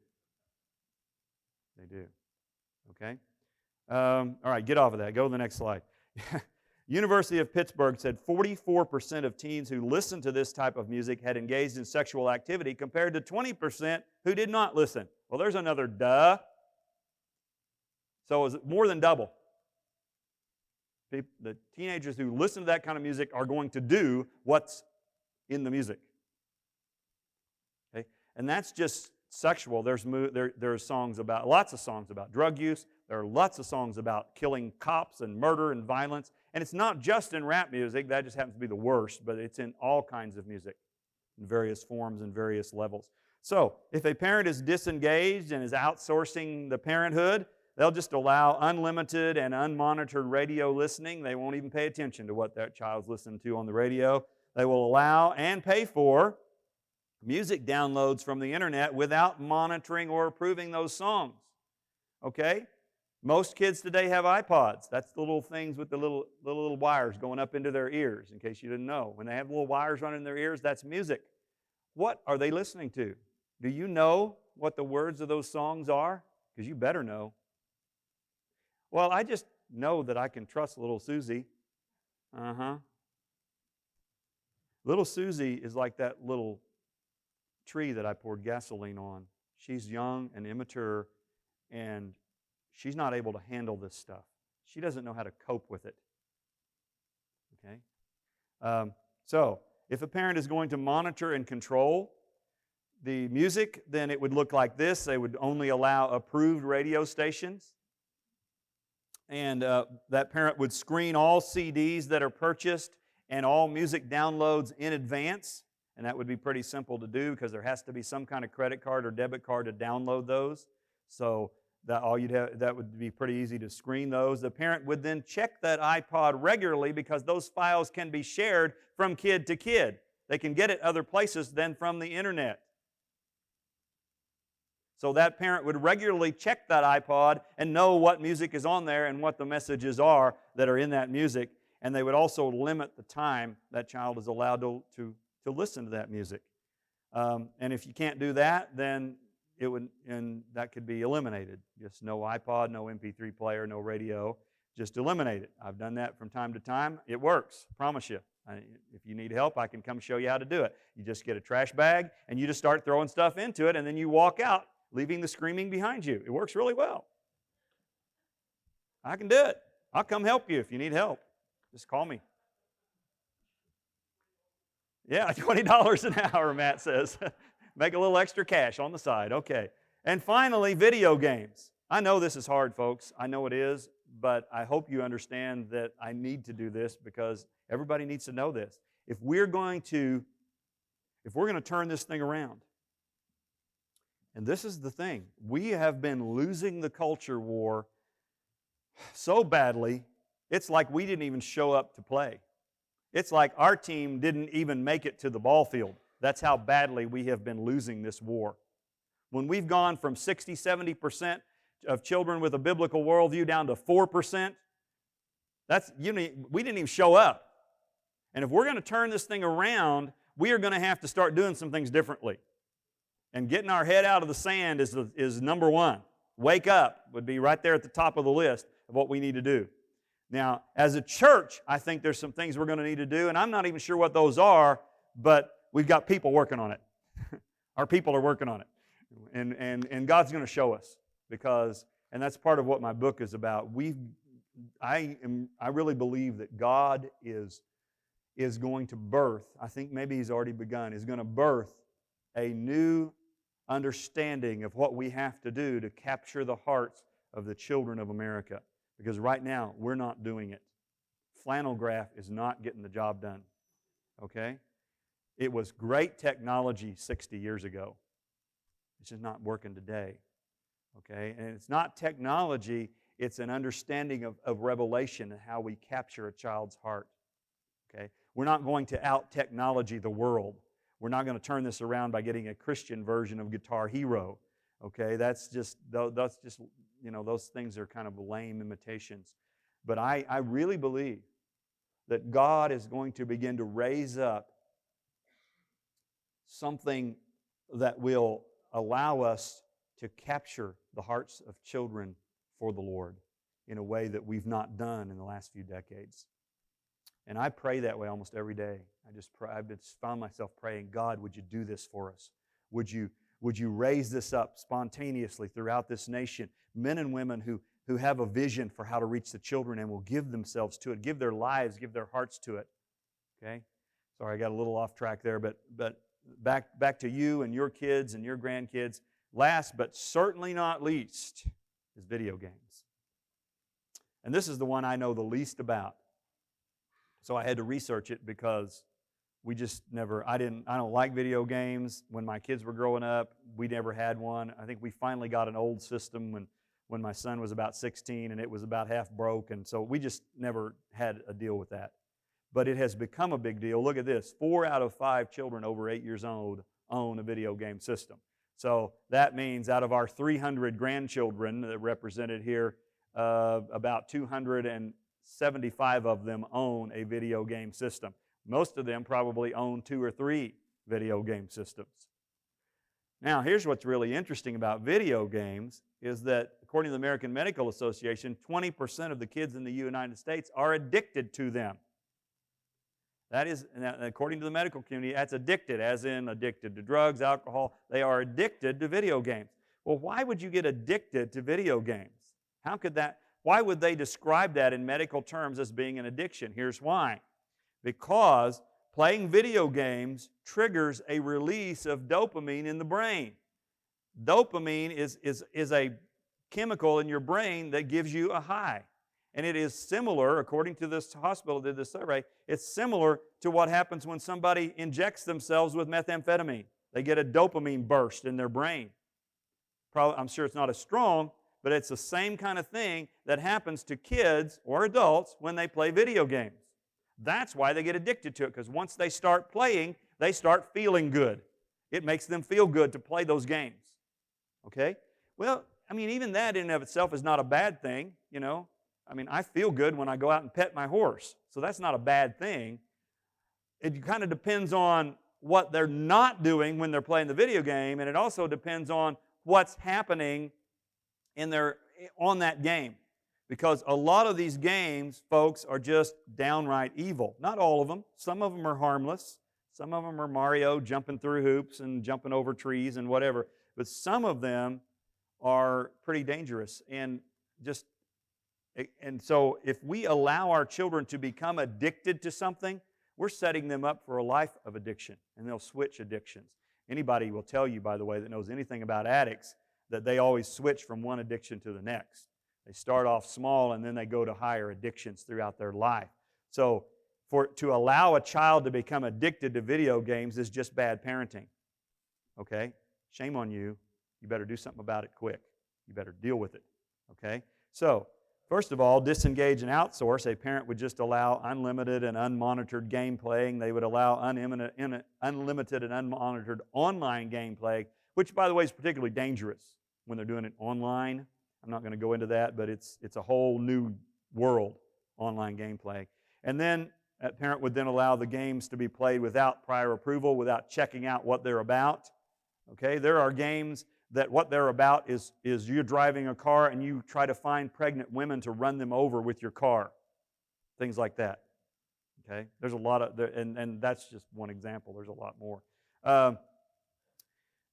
They do. Okay? All right, get off of that. Go to the next slide. University of Pittsburgh said 44% of teens who listened to this type of music had engaged in sexual activity compared to 20% who did not listen. Well, there's another duh. So is it more than double? The teenagers who listen to that kind of music are going to do what's in the music. Okay? And that's just sexual. There's songs about, lots of songs about drug use. There are lots of songs about killing cops and murder and violence. And it's not just in rap music. That just happens to be the worst, but it's in all kinds of music in various forms and various levels. So if a parent is disengaged and is outsourcing the parenthood, they'll just allow unlimited and unmonitored radio listening. They won't even pay attention to what that child's listening to on the radio. They will allow and pay for music downloads from the internet without monitoring or approving those songs. Okay? Most kids today have iPods. That's the little things with the little wires going up into their ears, in case you didn't know. When they have little wires running in their ears, that's music. What are they listening to? Do you know what the words of those songs are? Because you better know. Well, I just know that I can trust little Susie. Little Susie is like that little tree that I poured gasoline on. She's young and immature, and she's not able to handle this stuff. She doesn't know how to cope with it. Okay? So, if a parent is going to monitor and control the music, then it would look like this. They would only allow approved radio stations. And that parent would screen all CDs that are purchased and all music downloads in advance. And that would be pretty simple to do because there has to be some kind of credit card or debit card to download those. So that would be pretty easy to screen those. The parent would then check that iPod regularly because those files can be shared from kid to kid. They can get it other places than from the internet. So that parent would regularly check that iPod and know what music is on there and what the messages are that are in that music. And they would also limit the time that child is allowed to listen to that music. And if you can't do that, then that could be eliminated. Just no iPod, no MP3 player, no radio. Just eliminate it. I've done that from time to time. It works, promise you. If you need help, I can come show you how to do it. You just get a trash bag and you just start throwing stuff into it, and then you walk out, leaving the screaming behind you. It works really well. I can do it. I'll come help you if you need help. Just call me. Yeah, $20 an hour, Matt says. Make a little extra cash on the side. Okay. And finally, video games. I know this is hard, folks. I know it is, but I hope you understand that I need to do this because everybody needs to know this. If we're going to turn this thing around, and this is the thing, we have been losing the culture war so badly, it's like we didn't even show up to play. It's like our team didn't even make it to the ball field. That's how badly we have been losing this war. When we've gone from 60, 70% of children with a biblical worldview down to 4%, we didn't even show up. And if we're going to turn this thing around, we are going to have to start doing some things differently. And getting our head out of the sand is number one. Wake up would be right there at the top of the list of what we need to do. Now, as a church, I think there's some things we're going to need to do, and I'm not even sure what those are, but we've got people working on it. Our people are working on it. And God's going to show us, because, and that's part of what my book is about. I really believe that God is going to birth, I think maybe He's already begun, is going to birth a new understanding of what we have to do to capture the hearts of the children of America. Because right now, we're not doing it. Flannel graph is not getting the job done. Okay? It was great technology 60 years ago. It's just not working today. Okay? And it's not technology, it's an understanding of revelation and how we capture a child's heart. Okay? We're not going to out-technology the world. We're not going to turn this around by getting a Christian version of Guitar Hero. Okay? That's just those things are kind of lame imitations. But I really believe that God is going to begin to raise up something that will allow us to capture the hearts of children for the Lord in a way that we've not done in the last few decades. And I pray that way almost every day. I've just found myself praying, God, would you do this for us? Would you raise this up spontaneously throughout this nation? Men and women who have a vision for how to reach the children and will give themselves to it, give their lives, give their hearts to it. Okay? Sorry, I got a little off track there, but back to you and your kids and your grandkids. Last but certainly not least is video games. And this is the one I know the least about. So I had to research it because we just never, I don't like video games. When my kids were growing up, we never had one. I think we finally got an old system when my son was about 16 and it was about half broke, and so we just never had a deal with that. But it has become a big deal. Look at this. 4 out of 5 children over 8 years old own a video game system. So that means out of our 300 grandchildren that are represented here, about 275 of them own a video game system. Most of them probably own 2 or 3 video game systems. Now, here's what's really interesting about video games is that, according to the American Medical Association, 20% of the kids in the United States are addicted to them. That is, according to the medical community, that's addicted, as in addicted to drugs, alcohol. They are addicted to video games. Well, why would you get addicted to video games? Why would they describe that in medical terms as being an addiction? Here's why. Because playing video games triggers a release of dopamine in the brain. Dopamine is a chemical in your brain that gives you a high. And it is similar, according to this hospital that did this survey, it's similar to what happens when somebody injects themselves with methamphetamine. They get a dopamine burst in their brain. I'm sure it's not as strong, but it's the same kind of thing that happens to kids or adults when they play video games. That's why they get addicted to it, because once they start playing, they start feeling good. It makes them feel good to play those games. Okay? Well, I mean, even that in and of itself is not a bad thing, you know. I mean, I feel good when I go out and pet my horse, so that's not a bad thing. It kind of depends on what they're not doing when they're playing the video game, and it also depends on what's happening on that game. Because a lot of these games, folks, are just downright evil. Not all of them. Some of them are harmless. Some of them are Mario jumping through hoops and jumping over trees and whatever. But some of them are pretty dangerous. And so if we allow our children to become addicted to something, we're setting them up for a life of addiction, and they'll switch addictions. Anybody will tell you, by the way, that knows anything about addicts, that they always switch from one addiction to the next. They start off small, and then they go to higher addictions throughout their life. So to allow a child to become addicted to video games is just bad parenting. Okay? Shame on you. You better do something about it quick. You better deal with it. Okay? So, first of all, disengage and outsource. A parent would just allow unlimited and unmonitored game playing. They would allow unlimited and unmonitored online game play, which, by the way, is particularly dangerous when they're doing it online. I'm not going to go into that, but it's a whole new world, online gameplay. And then that parent would then allow the games to be played without prior approval, without checking out what they're about. Okay, there are games that what they're about is you're driving a car and you try to find pregnant women to run them over with your car. Things like that. Okay? There's a lot of, and that's just one example. There's a lot more.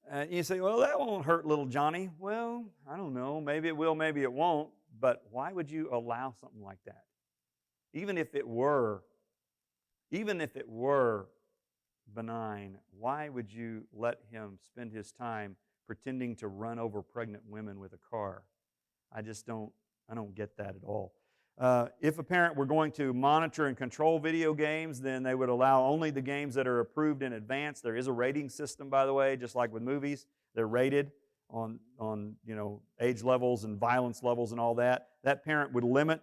And you say, well, that won't hurt little Johnny. Well, I don't know. Maybe it will, maybe it won't. But why would you allow something like that? Even if it were benign, why would you let him spend his time pretending to run over pregnant women with a car? I don't get that at all. If a parent were going to monitor and control video games, then they would allow only the games that are approved in advance. There is a rating system, by the way, just like with movies. They're rated on age levels and violence levels and all that. That parent would limit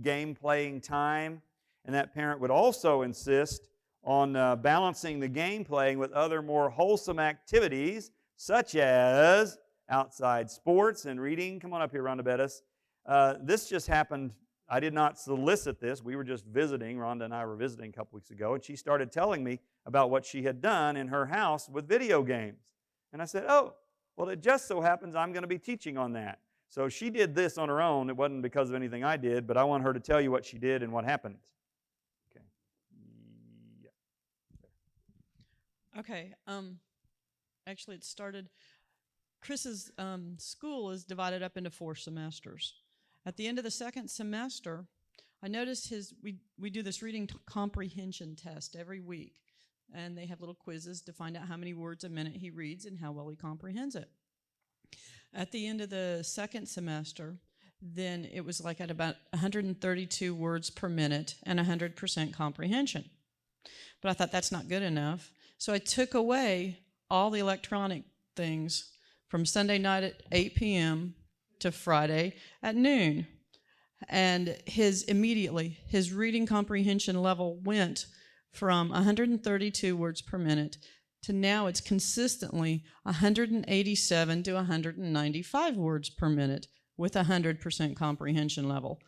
game playing time, and that parent would also insist on balancing the game playing with other more wholesome activities, such as outside sports and reading. Come on up here, Rhonda Bettis. This just happened. I did not solicit this. We were just visiting. Rhonda and I were visiting a couple weeks ago, and she started telling me about what she had done in her house with video games. And I said, oh, well, it just so happens I'm going to be teaching on that. So she did this on her own. It wasn't because of anything I did, but I want her to tell you what she did and what happened. Okay. Actually, it started. Chris's school is divided up into 4 semesters. At the end of the second semester, I noticed we do this reading comprehension test every week, and they have little quizzes to find out how many words a minute he reads and how well he comprehends it. At the end of the second semester, then it was like at about 132 words per minute and 100% comprehension. But I thought that's not good enough. So I took away all the electronic things from Sunday night at 8 p.m. to Friday at noon. And his reading comprehension level went from 132 words per minute to now it's consistently 187 to 195 words per minute with 100% comprehension level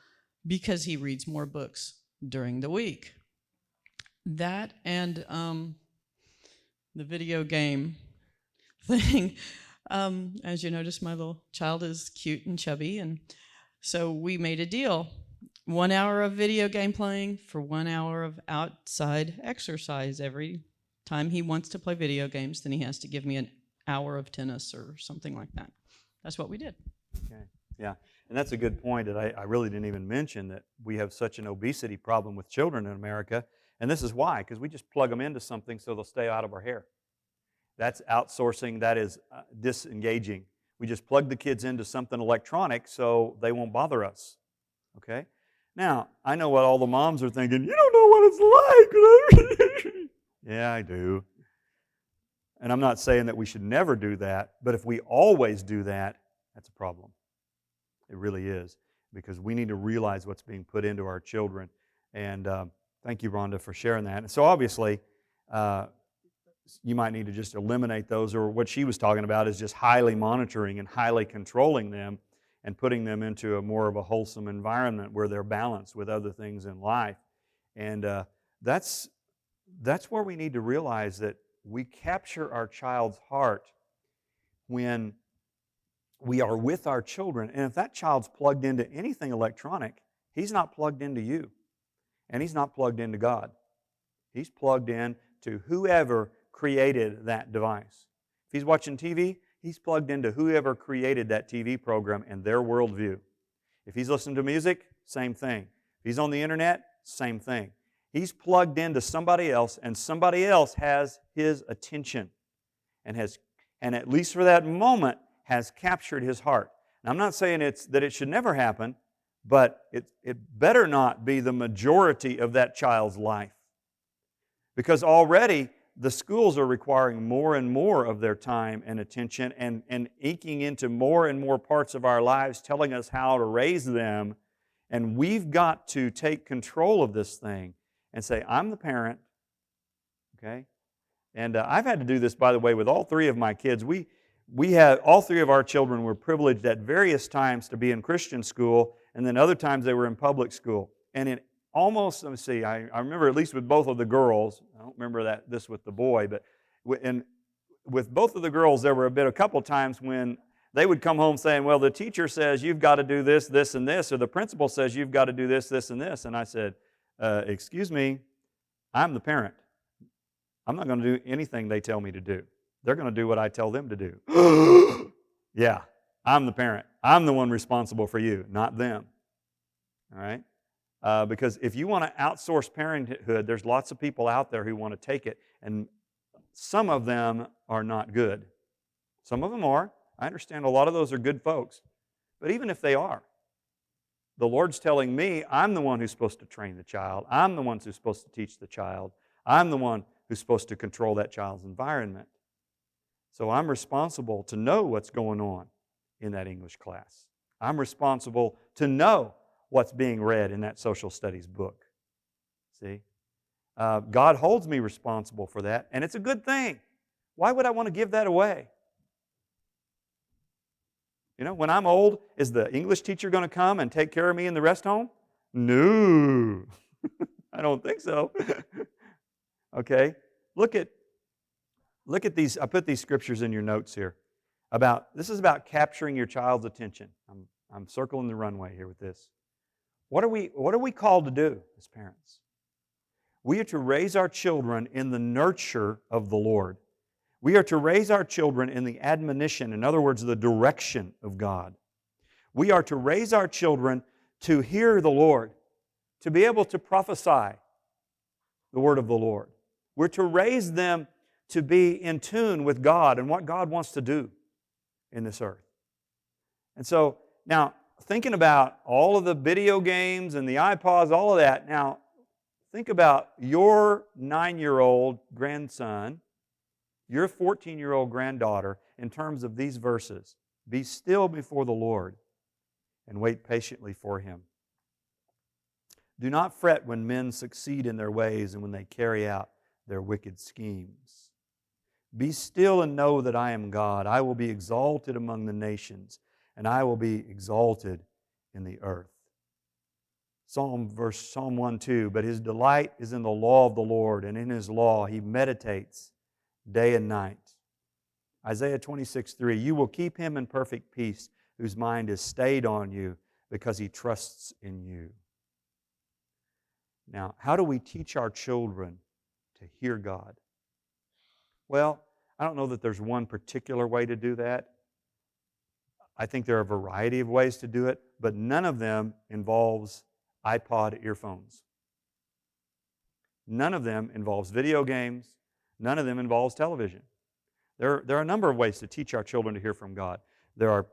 because he reads more books during the week. That and the video game thing. As you notice, my little child is cute and chubby, and so we made a deal. 1 hour of video game playing for 1 hour of outside exercise. Every time he wants to play video games, then he has to give me an hour of tennis or something like that. That's what we did. Okay. Yeah, and that's a good point that I really didn't even mention, that we have such an obesity problem with children in America. And this is why, because we just plug them into something so they'll stay out of our hair. That's outsourcing. That is disengaging. We just plug the kids into something electronic so they won't bother us. Okay? Now, I know what all the moms are thinking. You don't know what it's like. Yeah, I do. And I'm not saying that we should never do that, but if we always do that, that's a problem. It really is, because we need to realize what's being put into our children. And thank you, Rhonda, for sharing that. And so obviously, you might need to just eliminate those, or what she was talking about is just highly monitoring and highly controlling them and putting them into a more of a wholesome environment where they're balanced with other things in life. And that's where we need to realize that we capture our child's heart when we are with our children. And if that child's plugged into anything electronic, he's not plugged into you. And he's not plugged into God. He's plugged in to whoever created that device. If he's watching TV, he's plugged into whoever created that TV program and their worldview. If he's listening to music, same thing. If he's on the internet, same thing. He's plugged into somebody else, and somebody else has his attention and at least for that moment, has captured his heart. Now, I'm not saying that it should never happen, but it better not be the majority of that child's life. Because already the schools are requiring more and more of their time and attention and inking into more and more parts of our lives, telling us how to raise them. And we've got to take control of this thing and say, I'm the parent, okay? And I've had to do this, by the way, with all 3 of my kids. We had all 3 of our children were privileged at various times to be in Christian school, and then other times they were in public school. And in almost, let me see, I remember at least with both of the girls, I don't remember this with the boy, but with both of the girls, there were a couple times when they would come home saying, well, the teacher says you've got to do this, this, and this, or the principal says you've got to do this, this, and this. And I said, excuse me, I'm the parent. I'm not going to do anything they tell me to do. They're going to do what I tell them to do. Yeah, I'm the parent. I'm the one responsible for you, not them. All right? Because if you want to outsource parenthood, there's lots of people out there who want to take it, and some of them are not good. Some of them are. I understand a lot of those are good folks. But even if they are, the Lord's telling me I'm the one who's supposed to train the child. I'm the one who's supposed to teach the child. I'm the one who's supposed to control that child's environment. So I'm responsible to know what's going on in that English class. I'm responsible to know what's being read in that social studies book. See? God holds me responsible for that, and it's a good thing. Why would I want to give that away? You know, when I'm old, is the English teacher going to come and take care of me in the rest home? No. I don't think so. Okay? Look at these. I put these scriptures in your notes here. This is about capturing your child's attention. I'm circling the runway here with this. What are we called to do as parents? We are to raise our children in the nurture of the Lord. We are to raise our children in the admonition, in other words, the direction of God. We are to raise our children to hear the Lord, to be able to prophesy the word of the Lord. We're to raise them to be in tune with God and what God wants to do in this earth. And so, now, thinking about all of the video games and the iPods, all of that, now, think about your 9-year-old grandson, your 14-year-old granddaughter in terms of these verses. Be still before the Lord and wait patiently for Him. Do not fret when men succeed in their ways and when they carry out their wicked schemes. Be still and know that I am God. I will be exalted among the nations, and I will be exalted in the earth. Psalm 1:2, but his delight is in the law of the Lord, and in His law he meditates day and night. Isaiah 26:3, you will keep him in perfect peace, whose mind is stayed on you, because he trusts in you. Now, how do we teach our children to hear God? Well, I don't know that there's one particular way to do that. I think there are a variety of ways to do it, but none of them involves iPod earphones. None of them involves video games. None of them involves television. There are a number of ways to teach our children to hear from God. There are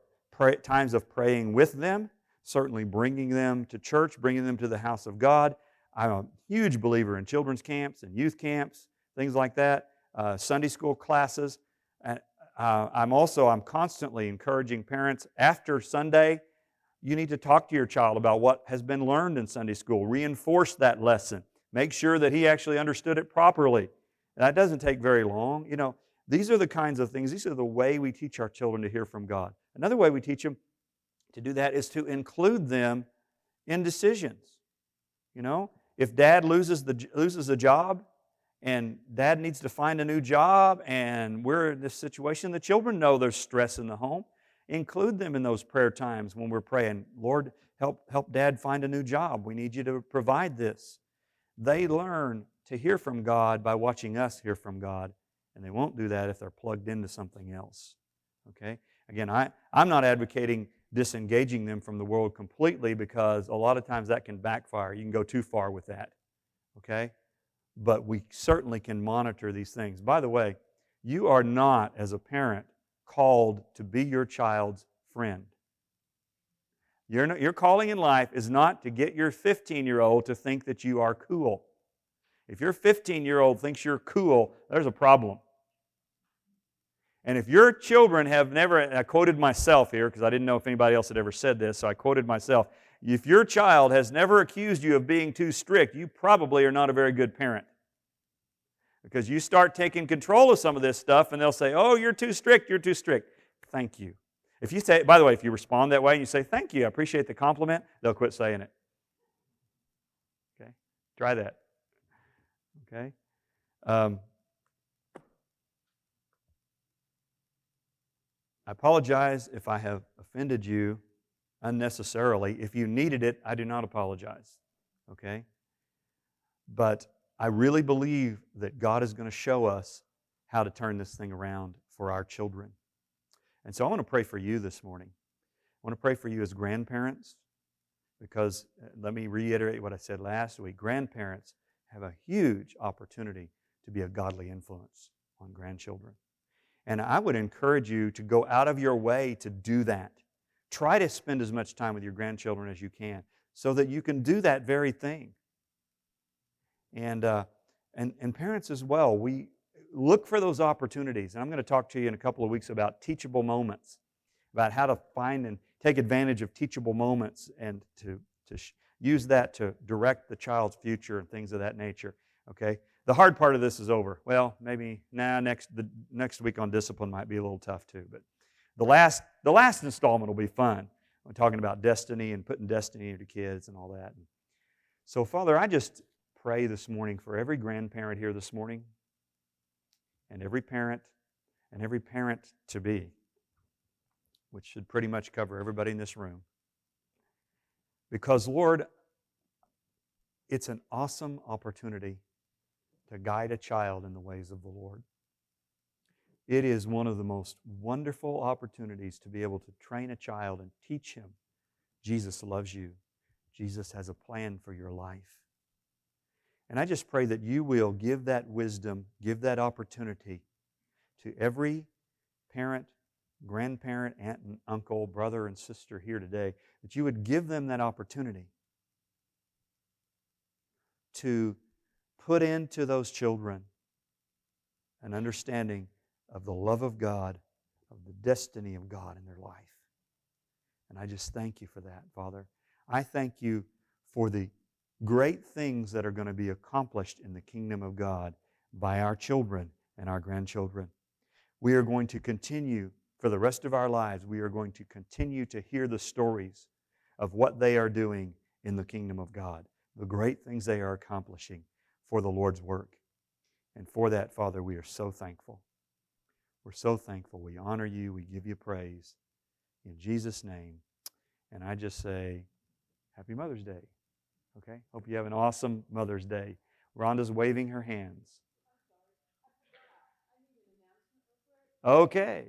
times of praying with them, certainly bringing them to church, bringing them to the house of God. I'm a huge believer in children's camps and youth camps, things like that, Sunday school classes. I'm constantly encouraging parents after Sunday, you need to talk to your child about what has been learned in Sunday school. Reinforce that lesson. Make sure that he actually understood it properly. That doesn't take very long. You know, these are the kinds of things, these are the way we teach our children to hear from God. Another way we teach them to do that is to include them in decisions. You know, if dad loses a job and dad needs to find a new job and we're in this situation, the children know there's stress in the home. Include them in those prayer times when we're praying, Lord, help dad find a new job. We need you to provide this. They learn to hear from God by watching us hear from God, and they won't do that if they're plugged into something else. Okay? Again, I'm not advocating disengaging them from the world completely, because a lot of times that can backfire. You can go too far with that. Okay? But we certainly can monitor these things. By the way, you are not, as a parent, called to be your child's friend. Your calling in life is not to get your 15-year-old to think that you are cool. If your 15-year-old thinks you're cool, there's a problem. And if your children have never, and I quoted myself here because I didn't know if anybody else had ever said this, so I quoted myself. If your child has never accused you of being too strict, you probably are not a very good parent. Because you start taking control of some of this stuff and they'll say, oh, you're too strict, you're too strict. Thank you. If you say, by the way, if you respond that way and you say, thank you, I appreciate the compliment, they'll quit saying it. Okay? Try that. Okay? I apologize if I have offended you unnecessarily. If you needed it, I do not apologize. Okay? But I really believe that God is going to show us how to turn this thing around for our children. And so I want to pray for you this morning. I want to pray for you as grandparents because, let me reiterate what I said last week, grandparents have a huge opportunity to be a godly influence on grandchildren. And I would encourage you to go out of your way to do that. Try to spend as much time with your grandchildren as you can so that you can do that very thing. And parents as well, we look for those opportunities. And I'm going to talk to you in a couple of weeks about teachable moments, about how to find and take advantage of teachable moments and to use that to direct the child's future and things of that nature. Okay? The hard part of this is over. Well, maybe the next week on discipline might be a little tough too. But the last installment will be fun. We're talking about destiny and putting destiny into kids and all that. So, Father, I just pray this morning for every grandparent here this morning and every parent to be, which should pretty much cover everybody in this room. Because, Lord, it's an awesome opportunity to guide a child in the ways of the Lord. It is one of the most wonderful opportunities to be able to train a child and teach him Jesus loves you. Jesus has a plan for your life. And I just pray that you will give that wisdom, give that opportunity to every parent, grandparent, aunt and uncle, brother and sister here today, that you would give them that opportunity to put into those children an understanding of the love of God, of the destiny of God in their life. And I just thank you for that, Father. I thank you for the great things that are going to be accomplished in the kingdom of God by our children and our grandchildren. We are going to continue for the rest of our lives, we are going to continue to hear the stories of what they are doing in the kingdom of God, the great things they are accomplishing for the Lord's work. And for that, Father, we are so thankful. We're so thankful. We honor you. We give you praise. In Jesus' name. And I just say, Happy Mother's Day. Okay? Hope you have an awesome Mother's Day. Rhonda's waving her hands. Okay.